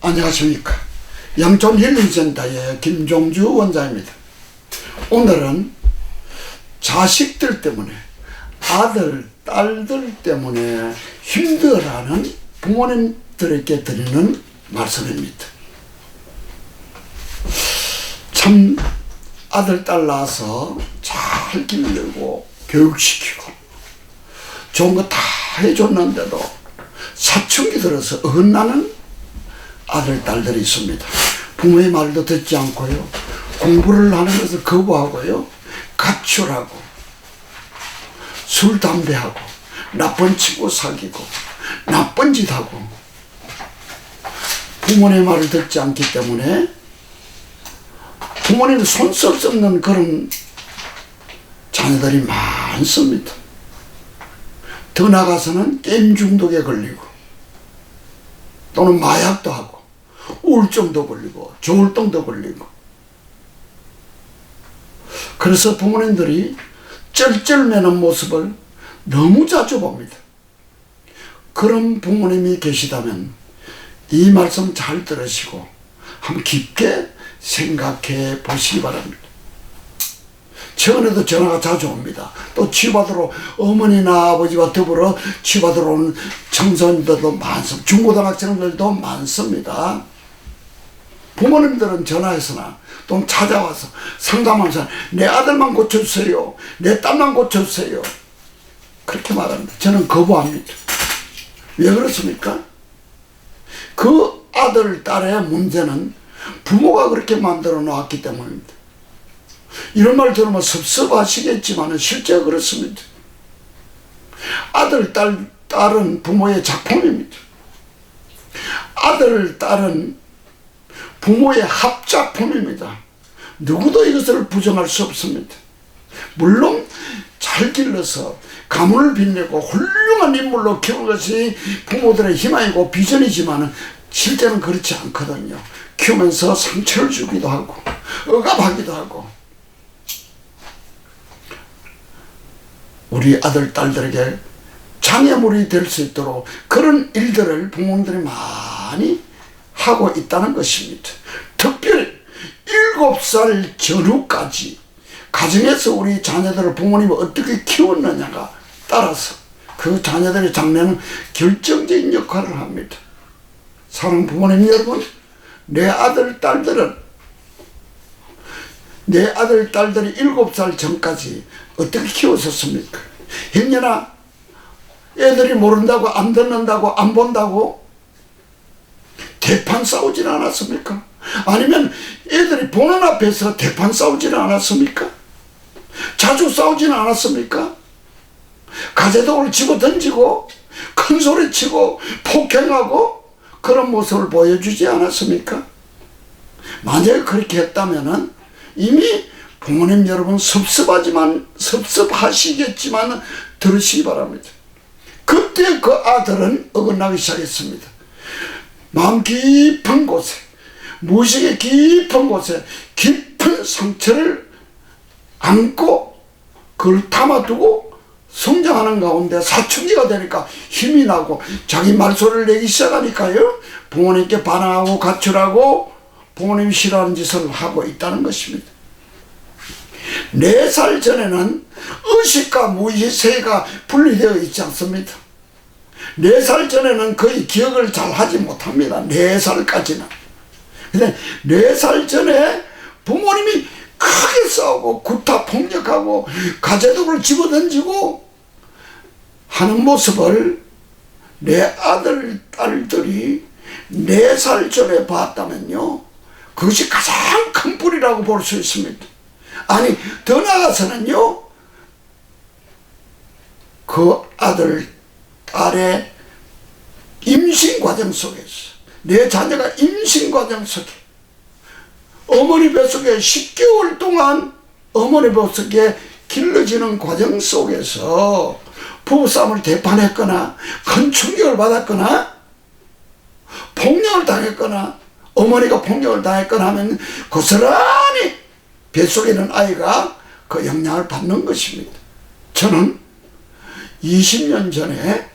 안녕하십니까. 양촌 힐링센터의 김종주 원장입니다. 오늘은 자식들 때문에, 아들, 딸들 때문에 힘들어하는 부모님들에게 드리는 말씀입니다. 참 아들, 딸 낳아서 잘 기르고 교육시키고 좋은 거 다 해줬는데도 사춘기 들어서 어긋나는 아들, 딸들이 있습니다. 부모의 말도 듣지 않고요, 공부를 하는 것을 거부하고요, 가출하고 술, 담배하고 나쁜 친구 사귀고 나쁜 짓 하고 부모의 말을 듣지 않기 때문에 부모님 손 쓸 수 없는 그런 자녀들이 많습니다. 더 나가서는 게임 중독에 걸리고 또는 마약도 하고 우울증도 걸리고 조울증도 걸리고, 그래서 부모님들이 쩔쩔매는 모습을 너무 자주 봅니다. 그런 부모님이 계시다면 이 말씀 잘 들으시고 한번 깊게 생각해 보시기 바랍니다. 최근에도 전화가 자주 옵니다. 또 치유받으러 어머니나 아버지와 더불어 치유받으러 오는 청소년들도 많습니다. 중고등학생들도 많습니다. 부모님들은 전화해서나 또 찾아와서 상담하면서 내 아들만 고쳐주세요, 내 딸만 고쳐주세요, 그렇게 말합니다. 저는 거부합니다. 왜 그렇습니까? 그 아들, 딸의 문제는 부모가 그렇게 만들어 놓았기 때문입니다. 이런 말 들으면 섭섭하시겠지만 실제로 그렇습니다. 아들, 딸은 부모의 작품입니다. 아들, 딸은 부모의 합작품입니다. 누구도 이것을 부정할 수 없습니다. 물론 잘 길러서 가문을 빛내고 훌륭한 인물로 키우는 것이 부모들의 희망이고 비전이지만 실제는 그렇지 않거든요. 키우면서 상처를 주기도 하고 억압하기도 하고, 우리 아들, 딸들에게 장애물이 될 수 있도록 그런 일들을 부모님들이 많이 하고 있다는 것입니다. 특별히 7살 전후까지 가정에서 우리 자녀들을 부모님이 어떻게 키웠느냐가 따라서 그 자녀들의 장래는 결정적인 역할을 합니다. 사랑하는 부모님 여러분, 내 아들, 딸들이 7살 전까지 어떻게 키웠었습니까? 행여나 애들이 모른다고, 안 듣는다고, 안 본다고 대판 싸우지는 않았습니까? 아니면 애들이 보는 앞에서 대판 싸우지는 않았습니까? 자주 싸우지는 않았습니까? 가재독을 집어 던지고 큰 소리 치고 폭행하고 그런 모습을 보여주지 않았습니까? 만약에 그렇게 했다면은 이미 부모님 여러분 섭섭하시겠지만 들으시기 바랍니다. 그때 그 아들은 어긋나기 시작했습니다. 마음 깊은 곳에, 무의식의 깊은 곳에 깊은 상처를 안고 그걸 담아두고 성장하는 가운데 사춘기가 되니까 힘이 나고 자기 말소리를 내기 시작하니까요, 부모님께 반항하고 가출하고 부모님이 싫어하는 짓을 하고 있다는 것입니다. 4살 전에는 의식과 무의식세가 분리되어 있지 않습니다. 4살 전에는 거의 기억을 잘 하지 못합니다. 4살까지는. 근데 4살 전에 부모님이 크게 싸우고 구타 폭력하고 가재독을 집어던지고 하는 모습을 내 아들, 딸들이 4살 전에 봤다면요, 그것이 가장 큰 뿌리라고 볼 수 있습니다. 아니, 더 나아가서는요, 그 아들, 딸의 임신 과정 속에서, 내 자녀가 임신 과정 속에 어머니 뱃속에 10개월 동안 어머니 뱃속에 길러지는 과정 속에서 부부싸움을 대판했거나 큰 충격을 받았거나 폭력을 당했거나 어머니가 폭력을 당했거나 하면 고스란히 뱃속에 있는 아이가 그 영향을 받는 것입니다. 저는 20년 전에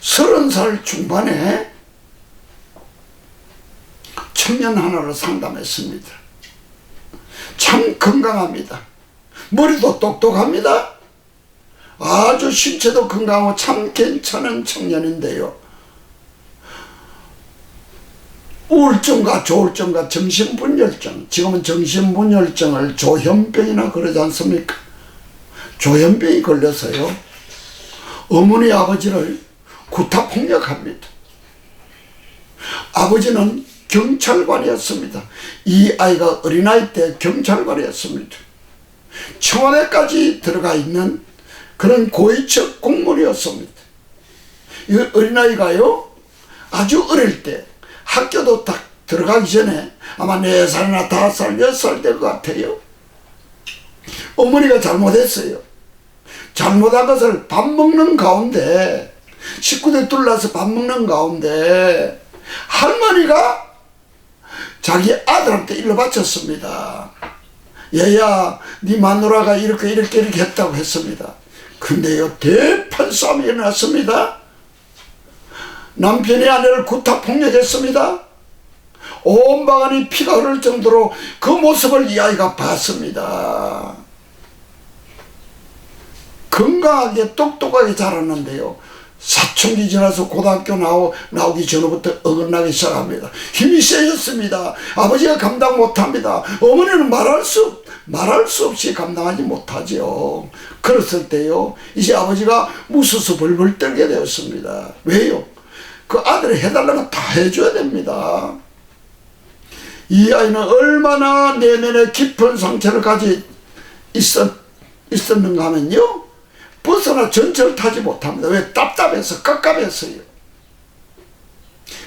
30살 중반에 청년 하나를 상담했습니다. 참 건강합니다. 머리도 똑똑합니다. 아주 신체도 건강하고 참 괜찮은 청년인데요. 우울증과 조울증과 정신분열증, 지금은 정신분열증을 조현병이나 그러지 않습니까? 조현병이 걸려서요, 어머니 아버지를 구타폭력합니다. 아버지는 경찰관이었습니다. 이 아이가 어린아이 때 경찰관이었습니다. 청와대까지 들어가 있는 그런 고위직 공무원이었습니다. 이 어린아이가요, 아주 어릴 때 학교도 딱 들어가기 전에 아마 4살이나 5살, 6살 될 것 같아요. 어머니가 잘못했어요. 잘못한 것을 밥 먹는 가운데, 식구들 둘러서 밥 먹는 가운데 할머니가 자기 아들한테 일러 바쳤습니다. 얘야, 네 마누라가 이렇게 했다고 했습니다. 근데요, 대판 싸움이 일어났습니다. 남편이 아내를 구타폭력했습니다. 온 방안이 피가 흐를 정도로 그 모습을 이 아이가 봤습니다. 건강하게 똑똑하게 자랐는데요, 사춘기 지나서 고등학교 나오기 전부터 어긋나기 시작합니다. 힘이 세졌습니다. 아버지가 감당 못합니다. 어머니는 말할 수 없이 감당하지 못하죠. 그랬을 때요, 이제 아버지가 무서워서 벌벌 떨게 되었습니다. 왜요? 그 아들이 해달라는 거 다 해줘야 됩니다. 이 아이는 얼마나 내면에 깊은 상처를 가지고 있었는가 하면요, 버스나 전철을 타지 못합니다. 왜? 답답해서, 깝깝해서요.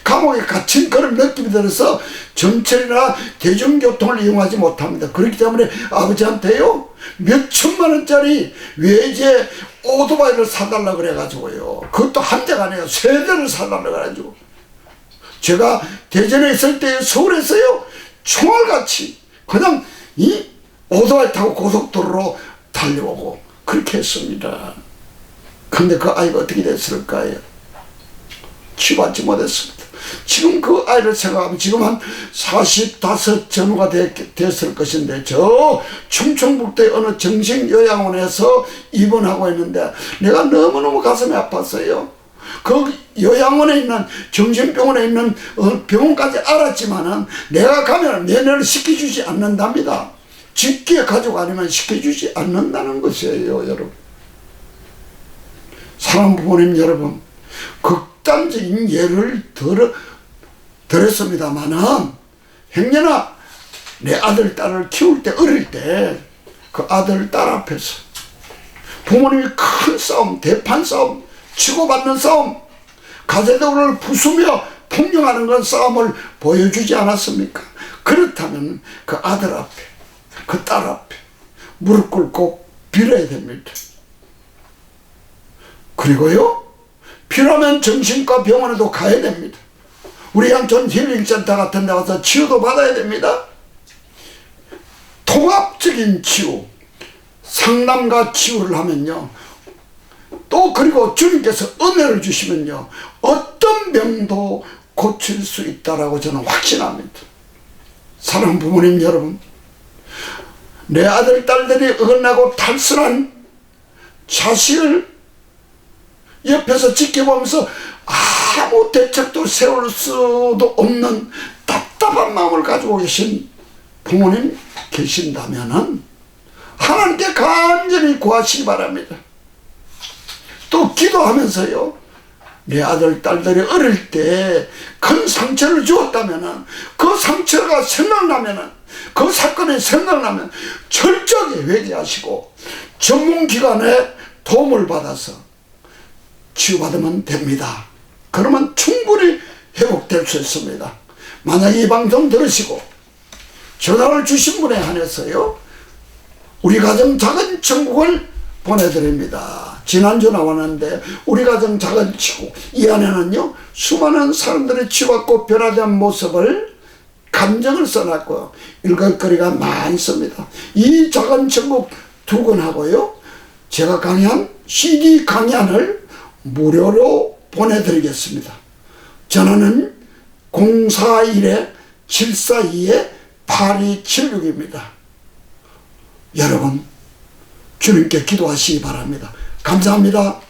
감옥에 갇힌 그런 느낌이 들어서 전철이나 대중교통을 이용하지 못합니다. 그렇기 때문에 아버지한테요, 몇 천만 원짜리 외제 오토바이를 사달라 그래가지고요, 그것도 한 대가 아니에요, 3대를 사달라 그래가지고, 제가 대전에 있을 때 서울에서요, 총알같이 그냥 이 오토바이 타고 고속도로로 달려오고 그렇게 했습니다. 근데 그 아이가 어떻게 됐을까요? 치유받지 못했습니다. 지금 그 아이를 생각하면 지금 한 45 전후가 됐을 것인데, 저 충청북도의 어느 정신요양원에서 입원하고 있는데 내가 너무너무 가슴이 아팠어요. 그 요양원에 있는, 정신병원에 있는 병원까지 알았지만은 내가 가면 면회를 시켜주지 않는답니다. 집기에 가지고 아니면 시켜주지 않는다는 것이에요, 여러분. 사랑하는 부모님 여러분, 극단적인 예를 들었습니다만은, 행여나 내 아들, 딸을 키울 때, 어릴 때, 그 아들, 딸 앞에서 부모님이 큰 싸움, 대판 싸움, 치고받는 싸움, 가재도를 부수며 폭력하는 그런 싸움을 보여주지 않았습니까? 그렇다면 그 아들 앞에, 그 딸 앞에 무릎 꿇고 빌어야 됩니다. 그리고요, 필요하면 정신과 병원에도 가야 됩니다. 우리 양촌 힐링센터 같은 데 가서 치유도 받아야 됩니다. 통합적인 치유, 상담과 치유를 하면요, 또 그리고 주님께서 은혜를 주시면요, 어떤 병도 고칠 수 있다라고 저는 확신합니다. 사랑하는 부모님 여러분, 내 아들, 딸들이 어긋나고 탈선한 자식을 옆에서 지켜보면서 아무 대책도 세울 수도 없는 답답한 마음을 가지고 계신 부모님 계신다면은 하나님께 간절히 구하시기 바랍니다. 또 기도하면서요, 내 아들, 딸들이 어릴 때 큰 상처를 주었다면은, 그 상처가 생각나면은, 그 사건이 생각나면 철저하게 회개하시고 전문기관의 도움을 받아서 치유받으면 됩니다. 그러면 충분히 회복될 수 있습니다. 만약 이 방송 들으시고 전화를 주신 분에 한해서요, 우리 가정 작은 천국을 보내드립니다. 지난주 나왔는데 우리 가정 작은 천국, 이 안에는요 수많은 사람들이 치유받고 변화된 모습을, 감정을 써놨고요, 읽을 거리가 많습니다. 이 작은 천국 2권하고요, 제가 강의한 CD 강의안을 무료로 보내드리겠습니다. 전화는 041 742-8276입니다. 여러분 주님께 기도하시기 바랍니다. 감사합니다.